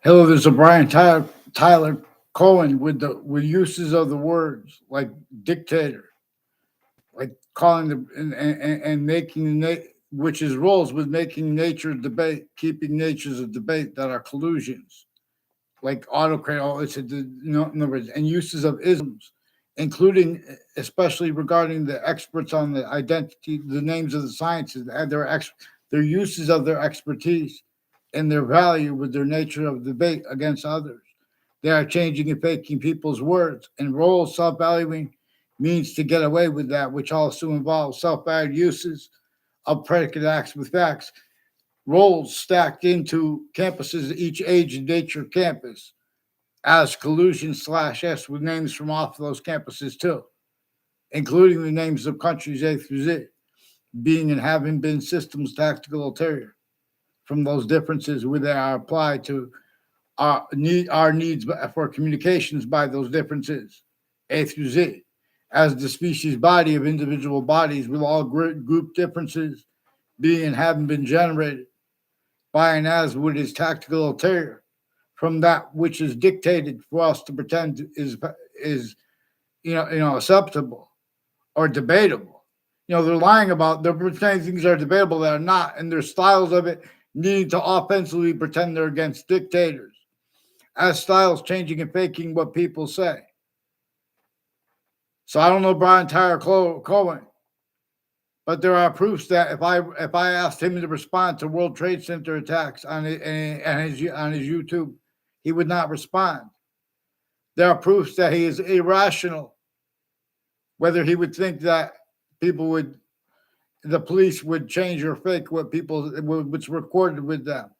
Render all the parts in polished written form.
Hello, there's a Tyler Cohen with uses of the words like dictator, like calling and making which is roles with making nature debate, keeping natures a debate that are collusions, like autocrat. It's in other words, and uses of isms, including especially regarding the experts on the identity, the names of the sciences, and their uses of their expertise and their value with their nature of debate against others. They are changing and faking people's words and roles. Self-valuing means to get away with that, which also involves self-valued uses of predicate acts with facts. Roles stacked into campuses, each age and nature campus, as collusion slash S with names from off those campuses too, including the names of countries A through Z, being and having been systems tactical ulterior from those differences where they are applied to our needs for communications by those differences, A through Z, as the species body of individual bodies with all group differences being and having been generated by and as what is tactical ulterior from that which is dictated for us to pretend is acceptable or debatable. They're lying about they're pretending things are debatable that are not, and their styles of it needing to offensively pretend they're against dictators, as styles changing and faking what people say. So I don't know Brian Tyler Cohen, but there are proofs that if I asked him to respond to World Trade Center attacks on his YouTube, he would not respond. There are proofs that he is irrational. Whether he would think that people would, the police would change or fake what's recorded with them.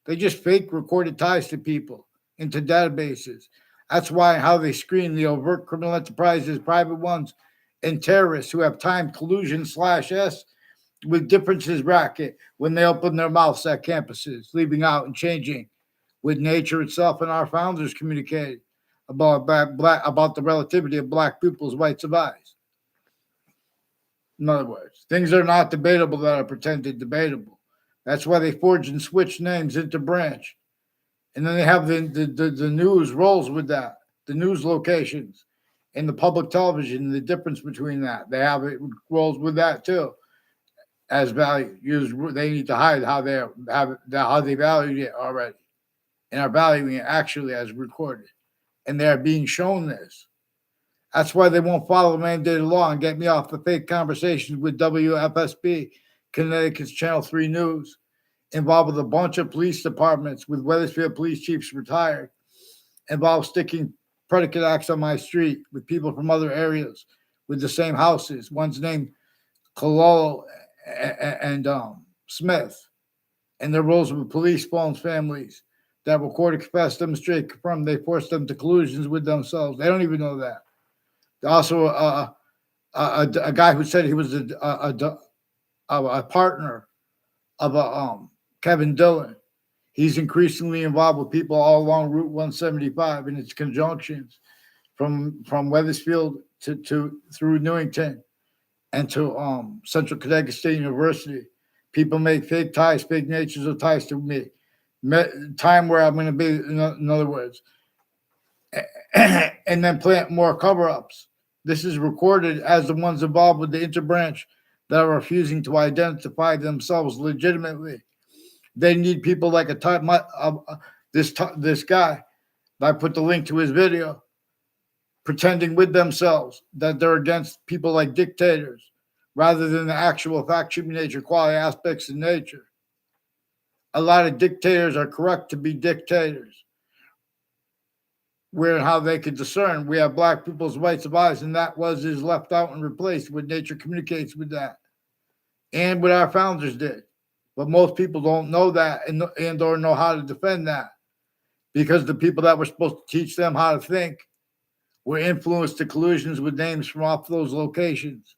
They just fake recorded ties to people into databases. That's why how they screen the overt criminal enterprises, private ones, and terrorists who have timed collusion slash S with differences bracket when they open their mouths at campuses, leaving out and changing with nature itself and our founders communicated about the relativity of black people's rights of eyes. In other words, things are not debatable that are pretended debatable. That's why they forge and switch names into branch. And then they have the news rolls with that, the news locations and the public television, the difference between that. They have it rolls with that too as value. They need to hide how they value it already and are valuing it actually as recorded. And they are being shown this. That's why they won't follow mandated law and get me off the fake conversations with WFSB, Connecticut's Channel 3 News, involved with a bunch of police departments with Weathersfield police chiefs retired, involved sticking predicate acts on my street with people from other areas with the same houses. One's named Cololo and Smith, and their roles with police phones families that recorded, confessed, demonstrate, confirmed they forced them to collusions with themselves. They don't even know that. Also, a guy who said he was a partner of Kevin Dillon. He's increasingly involved with people all along Route 175 and its conjunctions from Weathersfield to through Newington and to Central Connecticut State University. People make fake ties, fake natures of ties to me. Time where I'm going to be, in other words, and then plant more cover-ups. This is recorded as the ones involved with the interbranch that are refusing to identify themselves legitimately. They need people like this guy. I put the link to his video, pretending with themselves that they're against people like dictators, rather than the actual fact, human nature, quality aspects of nature. A lot of dictators are correct to be dictators. Where and how they could discern. We have black people's rights of eyes, and that is left out and replaced with nature communicates with that, and what our founders did. But most people don't know that and or know how to defend that, because the people that were supposed to teach them how to think were influenced to collusions with names from off those locations,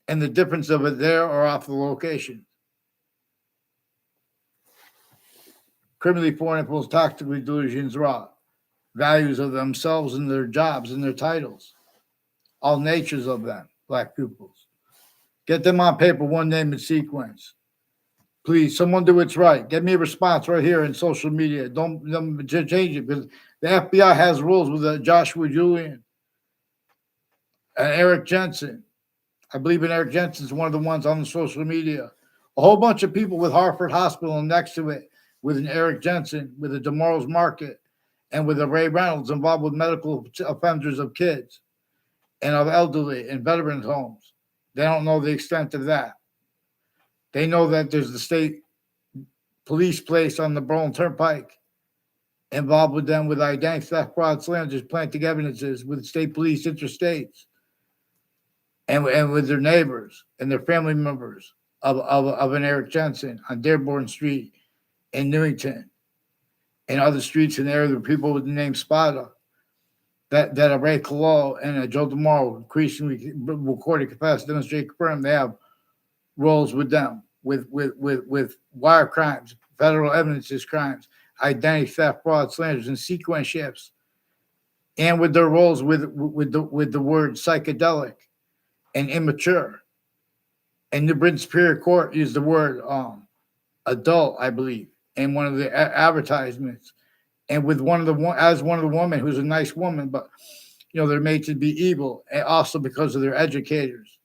and the difference of it there or off the location. Criminally foreign influence, tactically delusions, raw values of themselves and their jobs and their titles, all natures of them, black pupils. Get them on paper, one name and sequence. Please, someone do what's right. Get me a response right here in social media. Don't change it because the FBI has rules with Joshua Julian and Eric Jensen. I believe in Eric Jensen's one of the ones on the social media. A whole bunch of people with Hartford Hospital next to it, with an Eric Jensen, with a Tomorrow's Market, and with a Ray Reynolds involved with medical offenders of kids and of elderly and veterans homes. They don't know the extent of that. They know that there's the state police place on the Berlin Turnpike involved with them with identity theft, fraud, slanders, planting evidences with state police interstates and with their neighbors and their family members of an Eric Jensen on Dearborn Street in Newington and other streets in there. There are people with the name Spada that a Ray Colo and a Joe DeMauro increasingly recorded, confessed, demonstrate, confirmed they have roles with them with wire crimes, federal evidences crimes, identity theft, fraud, slanders, and sequence shifts, and with their roles with the word psychedelic and immature. And New Britain Superior Court used the word adult, I believe, in one of the advertisements. And with one of the woman who's a nice woman, but they're made to be evil, and also because of their educators,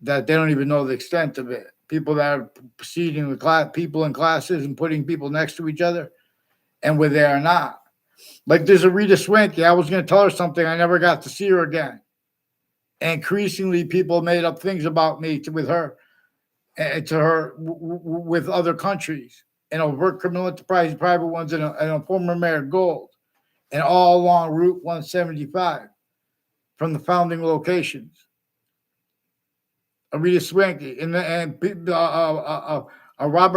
that they don't even know the extent of it. People that are proceeding with people in classes and putting people next to each other, and where they are not. Like there's a Rita Swanky. I was going to tell her something. I never got to see her again. And increasingly, people made up things about me with her with other countries and overt criminal enterprise, private ones, and a former mayor Gold, and all along Route 175 from the founding locations. Rita Swanky and Robert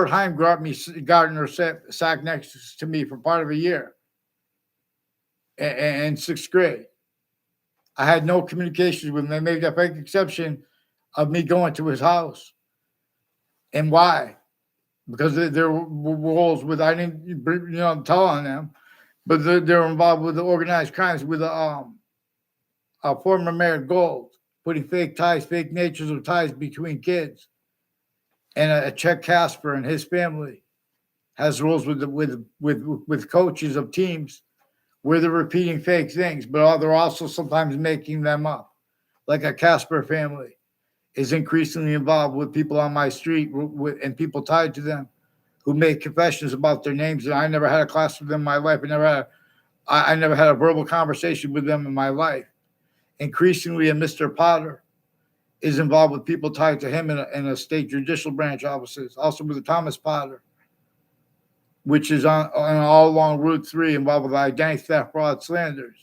Heimgartner sat next to me for part of a year in sixth grade. I had no communications with him. They made a fake exception of me going to his house. And why? Because there were roles with, I didn't, tell on them, but they're involved with the organized crimes with a former mayor Gold, putting fake ties, fake natures of ties between kids. And a Chet Casper and his family has roles with coaches of teams where they're repeating fake things, but they're also sometimes making them up. Like a Casper family is increasingly involved with people on my street and people tied to them who make confessions about their names. And I never had a class with them in my life. I never had a verbal conversation with them in my life. Increasingly, a Mr. Potter is involved with people tied to him in a state judicial branch offices, also with the Thomas Potter, which is on all along Route 3, involved with identity theft, fraud, slanders.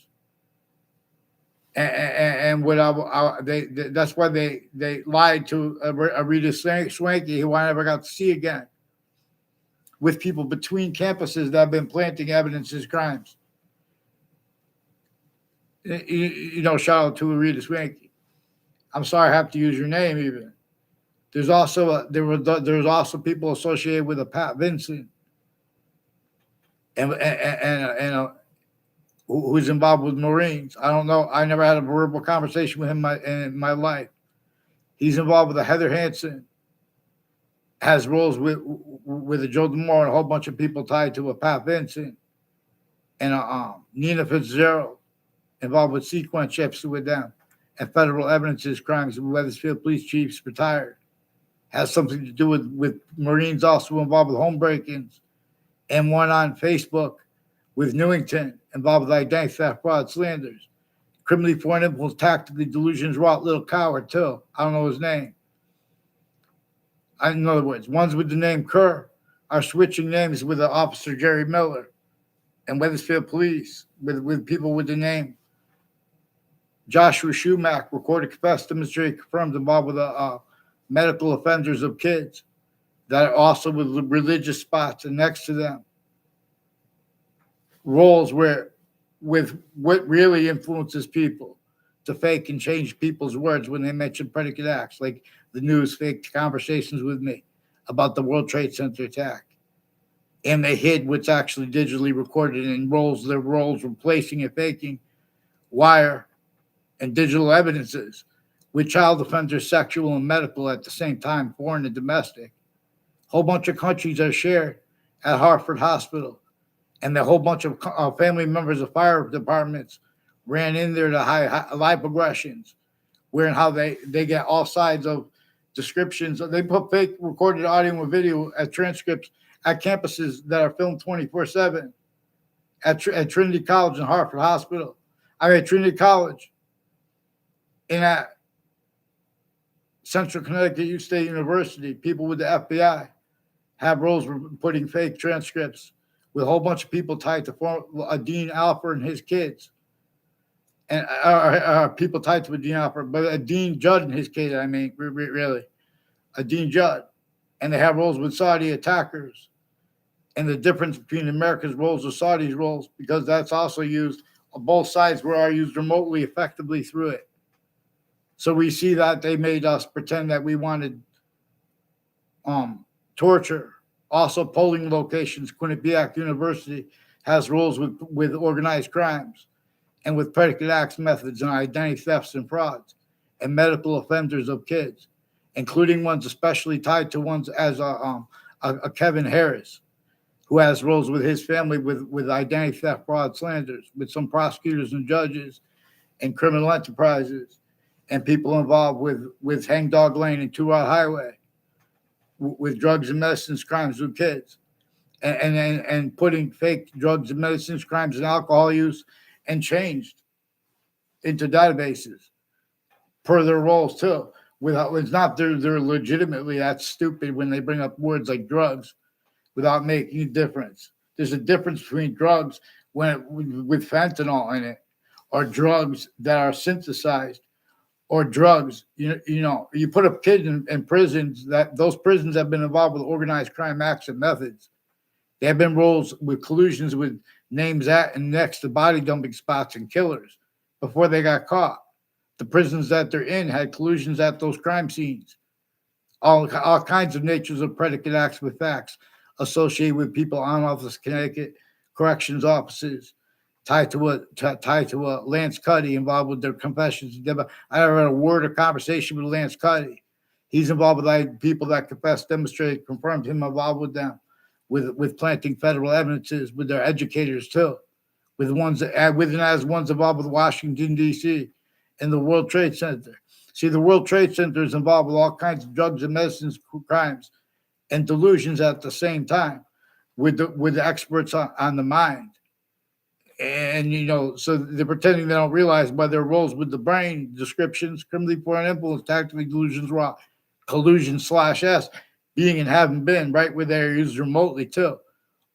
And that's why they lied to a Rita Swanky, who I never got to see again, with people between campuses that have been planting evidence as crimes. Shout out to Rita Swanky. I'm sorry I have to use your name even. There's also there's also people associated with a Pat Vincent and who's involved with Marines. I don't know. I never had a verbal conversation with him in my life. He's involved with a Heather Hansen, has roles with a Joe DeMauro and a whole bunch of people tied to a Pat Vincent and a Nina Fitzgerald, involved with sequence shifts with them and federal evidences crimes with Wethersfield police chiefs retired. Has something to do with Marines also involved with home break-ins, and one on Facebook with Newington, involved with identity theft, fraud, slanders, criminally foreign influence, tactically delusions, wrought little coward too. I don't know his name. In other words, ones with the name Kerr are switching names with the officer Jerry Miller and Wethersfield police with people with the name Joshua Schumack, recorded, confessed, demonstrated, confirmed, involved with medical offenders of kids that are also with religious spots and next to them. Roles where with what really influences people to fake and change people's words when they mention predicate acts, like the news faked conversations with me about the World Trade Center attack. And they hid what's actually digitally recorded in their roles replacing and faking wire and digital evidences with child offenders, sexual and medical at the same time, foreign and domestic, Whole bunch of countries are shared at Hartford Hospital, and the whole bunch of family members of fire departments ran in there to hide live progressions, wherein how they get all sides of descriptions. They put fake recorded audio and video at transcripts at campuses that are filmed 24/7 at Trinity College and Hartford Hospital. I mean, at Trinity College and at Central Connecticut State University, people with the FBI have roles putting fake transcripts with a whole bunch of people tied to Dean Alpert and his kids. And people tied to a Dean Alpert, but a Dean Judd and his kids, I mean, really, a Dean Judd. And they have roles with Saudi attackers. And the difference between America's roles and Saudi's roles, because that's also used on both sides, are used remotely effectively through it. So we see that they made us pretend that we wanted torture. Also, polling locations, Quinnipiac University has roles with organized crimes and with predicate acts methods and identity thefts and frauds and medical offenders of kids, including ones especially tied to ones as a Kevin Harris, who has roles with his family with identity theft, fraud, slanders, with some prosecutors and judges and criminal enterprises and people involved with Hangdog Lane and Two Rod Highway, with drugs and medicines crimes with kids, and putting fake drugs and medicines crimes and alcohol use and changed into databases per their roles too. Without, it's not they're legitimately that stupid when they bring up words like drugs without making a difference. There's a difference between drugs with fentanyl in it, or drugs that are synthesized, or drugs. You put a kid in prisons, that those prisons have been involved with organized crime acts and methods. They have been roles with collusions with names at and next to body dumping spots and killers before they got caught. The prisons that they're in had collusions at those crime scenes. All kinds of natures of predicate acts with facts associated with people on office, Connecticut corrections offices, tied to a Lance Cuddy involved with their confessions. I never had a word of conversation with Lance Cuddy. He's involved with people that confessed, demonstrated, confirmed him involved with them, with planting federal evidences, with their educators too, with ones involved with Washington, D.C. and the World Trade Center. See, the World Trade Center is involved with all kinds of drugs and medicines crimes and delusions at the same time, with the experts on the mind. And, so they're pretending they don't realize by their roles with the brain, descriptions, criminally foreign influence, tactically delusions, raw, collusion /S, being and having been, right where they're used remotely too.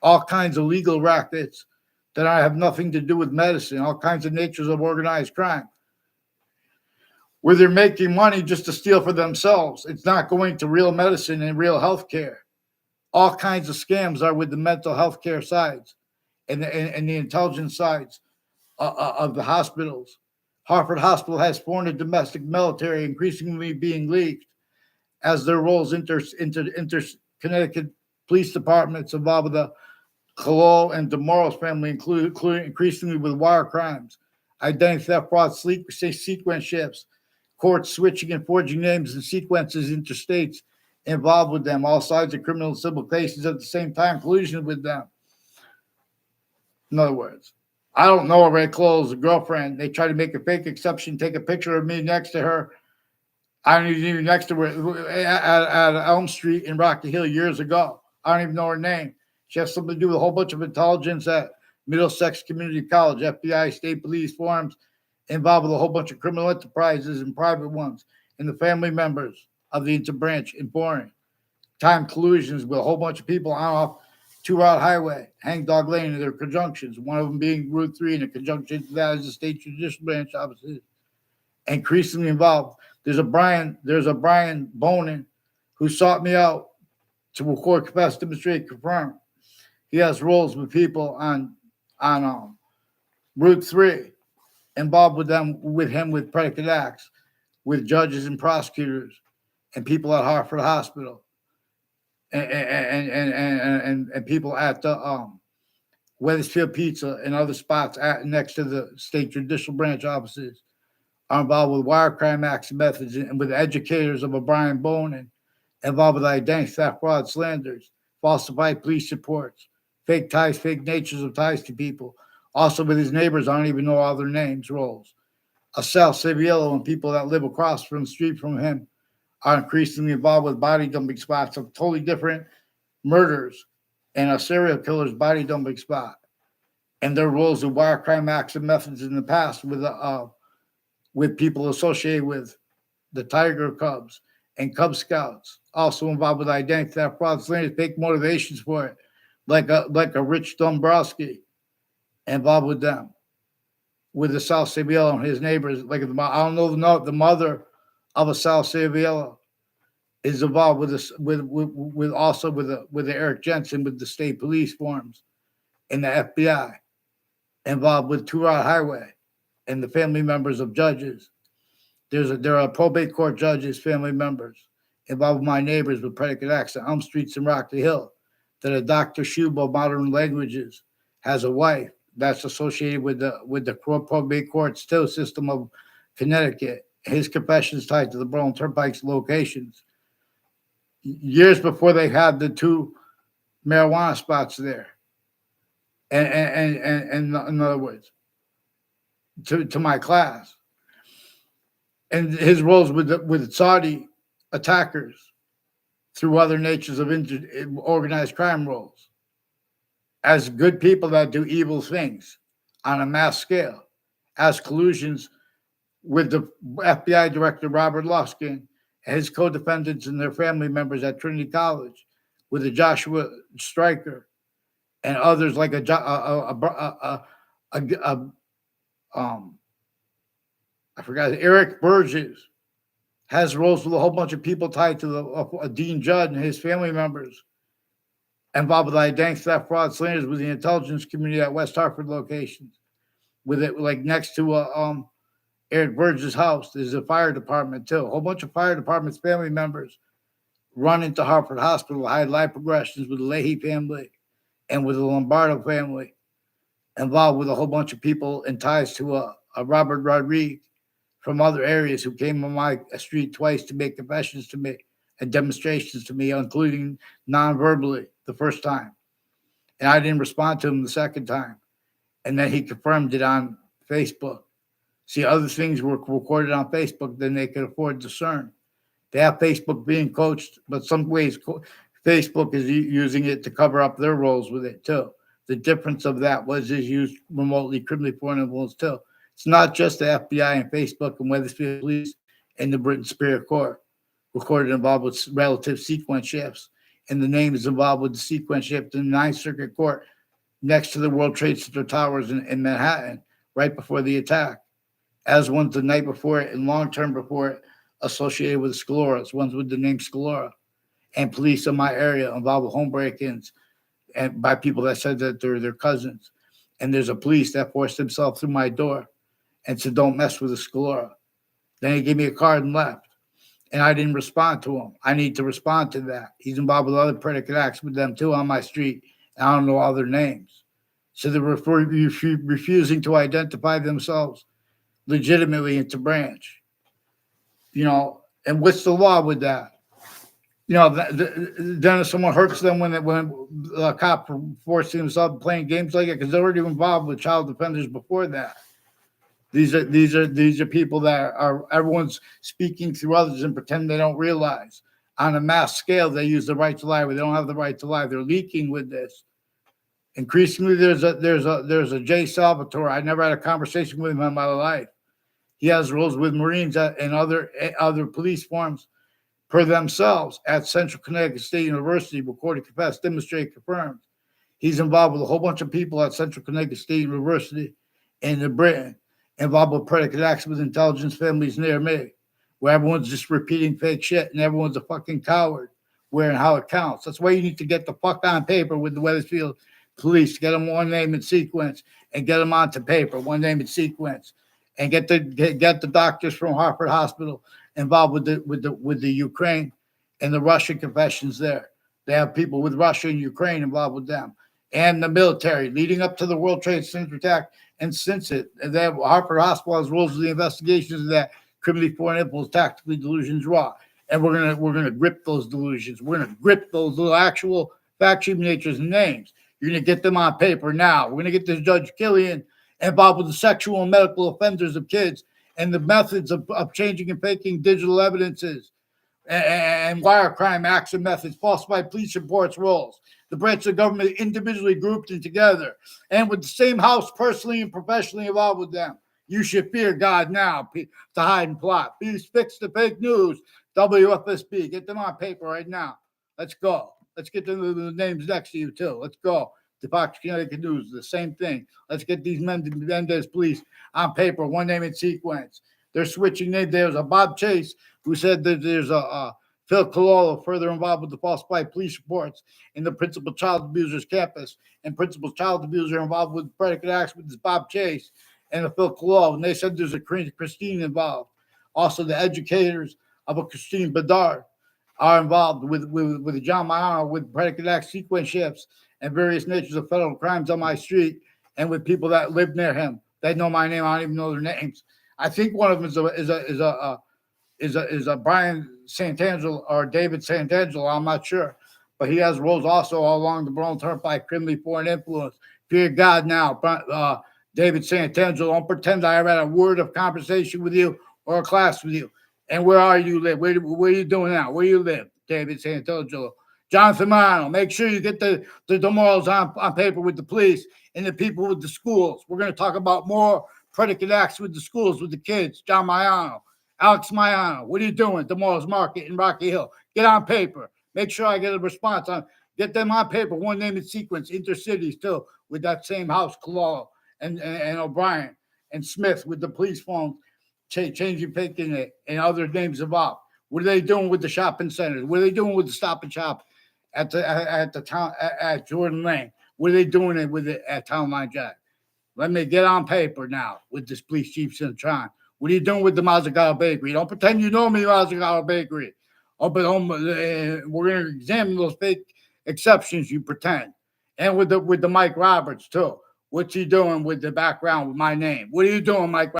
All kinds of legal rackets that have nothing to do with medicine, all kinds of natures of organized crime, where they're making money just to steal for themselves. It's not going to real medicine and real health care. All kinds of scams are with the mental health care sides and the intelligence sides of the hospitals. Hartford Hospital has foreign and domestic military increasingly being leaked as their roles inter Connecticut police departments involved with the Collo and DeMoros family, including increasingly with wire crimes, identity theft, fraud, sequence shifts, court switching and forging names and sequences interstates involved with them, all sides of criminal and civil cases at the same time, collusion with them. In other words, I don't know a Ray Close, a girlfriend. They try to make a fake exception, take a picture of me next to her. I don't even next to her at Elm Street in Rocky Hill years ago. I don't even know her name. She has something to do with a whole bunch of intelligence at Middlesex Community College, FBI, state police forums, involved with a whole bunch of criminal enterprises and private ones, and the family members of the interbranch in Boring. Time collusions with a whole bunch of people on off Two Rod Highway, Hangdog Lane, and their conjunctions, one of them being Route 3, and a conjunction to that is the state judicial branch offices. Increasingly involved. There's a Brian Bonin who sought me out to record, confess, demonstrate, confirm. He has roles with people on Route 3, involved with him with predicate acts, with judges and prosecutors and people at Hartford Hospital and people at the Weathersfield Pizza and other spots next to the state judicial branch offices are involved with wire crime acts and methods and with educators of O'Brien Bonin involved with identity theft, fraud, slanders, falsified police reports, fake ties, fake natures of ties to people. Also with his neighbors, I don't even know all their names, roles. A South Sevilla and people that live across from the street from him are increasingly involved with body dumping spots of totally different murders and a serial killer's body dumping spot. And their roles of wire crime acts and methods in the past with people associated with the Tiger Cubs and Cub Scouts, also involved with identity theft, fraud, slanders, fake motivations for it, like a Rich Dombrowski, involved with them, with the South Sevilla and his neighbors. Like I don't know the mother of a South Sevilla is involved with this with also with the Eric Jensen with the state police forms and the FBI, involved with Two Rod Highway and the family members of judges. There are probate court judges, family members, involved with my neighbors with predicate acts on Elm Streets and Rocky Hill. That a Dr. Shubo Modern Languages has a wife that's associated with the probate court still system of Connecticut. His confessions tied to the Berlin Turnpike's locations. Years before they had the two marijuana spots there. And in other words, to my class. And his roles with Saudi attackers through other natures of organized crime roles as good people that do evil things on a mass scale, as collusions with the FBI director Robert Luskin and his co-defendants and their family members at Trinity College, with the Joshua Stryker and others like I forgot, Eric Burgess has roles with a whole bunch of people tied to Dean Judd and his family members involved with identity theft, fraud, slanders with the intelligence community at West Hartford locations. With it, like next to Eric Burgess' house, there's a fire department too. A whole bunch of fire department's family members run into Hartford Hospital, high life progressions with the Leahy family and with the Lombardo family, involved with a whole bunch of people and ties to a Robert Rodriguez from other areas who came on my street twice to make confessions to me and demonstrations to me, including non-verbally the first time. And I didn't respond to him the second time. And then he confirmed it on Facebook. See, other things were recorded on Facebook than they could afford to discern. They have Facebook being coached, but some ways Facebook is using it to cover up their roles with it too. The difference of that was is used remotely criminally foreign influence too. It's not just the FBI and Facebook and Wethersfield Police and the Britain Superior Court recorded involved with relative sequence shifts. And the name is involved with the sequence shift in the Ninth Circuit Court next to the World Trade Center towers in Manhattan right before the attack, as ones the night before it and long-term before it associated with Scaloras, ones with the name Scalora, and police in my area involved with home break-ins and by people that said that they're their cousins. And there's a police that forced himself through my door and said, don't mess with the Scalora. Then he gave me a card and left. And I didn't respond to him. I need to respond to that. He's involved with other predicate acts with them too on my street. And I don't know all their names. So they're refusing to identify themselves legitimately into branch. And what's the law with that? Then if someone hurts them when a cop forcing himself playing games like it, because they're already involved with child offenders before that. These are people that are everyone's speaking through others and pretend they don't realize. On a mass scale, they use the right to lie, but they don't have the right to lie. They're leaking with this. Increasingly, there's a Jay Salvatore. I never had a conversation with him in my life. He has roles with Marines and other police forms per themselves at Central Connecticut State University, recorded, confessed, demonstrated, confirmed. He's involved with a whole bunch of people at Central Connecticut State University in Britain, involved with predicate acts with intelligence families near me, where everyone's just repeating fake shit and everyone's a fucking coward, where and how it counts. That's why you need to get the fuck on paper with the Wethersfield Police, get them one name and sequence and get them onto paper, one name and sequence, and get the doctors from Hartford Hospital involved with the Ukraine and the Russian confessions there. They have people with Russia and Ukraine involved with them, and the military leading up to the World Trade Center attack. And since it, they have Hartford Hospital has rules of the investigations of that criminally foreign influence, tactically delusions raw. and we're gonna grip those delusions. We're gonna grip those little actual fact sheet natures and names. You're gonna get them on paper now. We're gonna get this Judge Killian involved with the sexual and medical offenders of kids and the methods of changing and faking digital evidences and wire crime acts and methods, falsified police reports, roles. The branches of government individually grouped and together, and with the same house personally and professionally involved with them. You should fear God now to hide and plot. Please fix the fake news. WFSB, get them on paper right now. Let's go. Let's get the names next to you too. Let's go. The Fox Connecticut News, the same thing. Let's get these Mendez police on paper, one name in sequence. They're switching names. There's a Bob Chase who said that there's a Phil Cololo further involved with the falsified police reports in the principal child abuser's campus, and principal child abuser involved with predicate acts with this Bob Chase and the Phil Cololo. And they said there's a Christine involved. Also, the educators of a Christine Bedard are involved with John Mayano with predicate act sequence shifts and various natures of federal crimes on my street, and with people that live near him. They know my name. I don't even know their names. I think one of them is a Brian Santangelo or David Santangelo. I'm not sure, but he has roles also along the Berlin Turnpike, criminally foreign influence. Fear God now, David Santangelo. Don't pretend I ever had a word of conversation with you or a class with you. And where are you live? Where are you doing now? Where you live, David Santangelo? Jonathan Morano, make sure you get the morals on paper with the police and the people with the schools. We're going to talk about more predicate acts with the schools, with the kids. John Mayano, Alex Mayano, what are you doing? The Morals Market in Rocky Hill. Get on paper. Make sure I get a response on. Get them on paper, one name in sequence, intercities too, with that same house, Cololo and O'Brien and Smith with the police phones, changing picking it and other names involved. What are they doing with the shopping centers? What are they doing with the Stop and Shop at the town at Jordan Lane? What are they doing it with it at Town Line Jack? Let me get on paper now with this police chief Centron. What are you doing with the Mazzucato Bakery? Don't pretend you know me, Mazzucato Bakery. Oh, but we're going to examine those fake exceptions you pretend, and with the Mike Roberts too. What's he doing with the background with my name? What are you doing, Mike?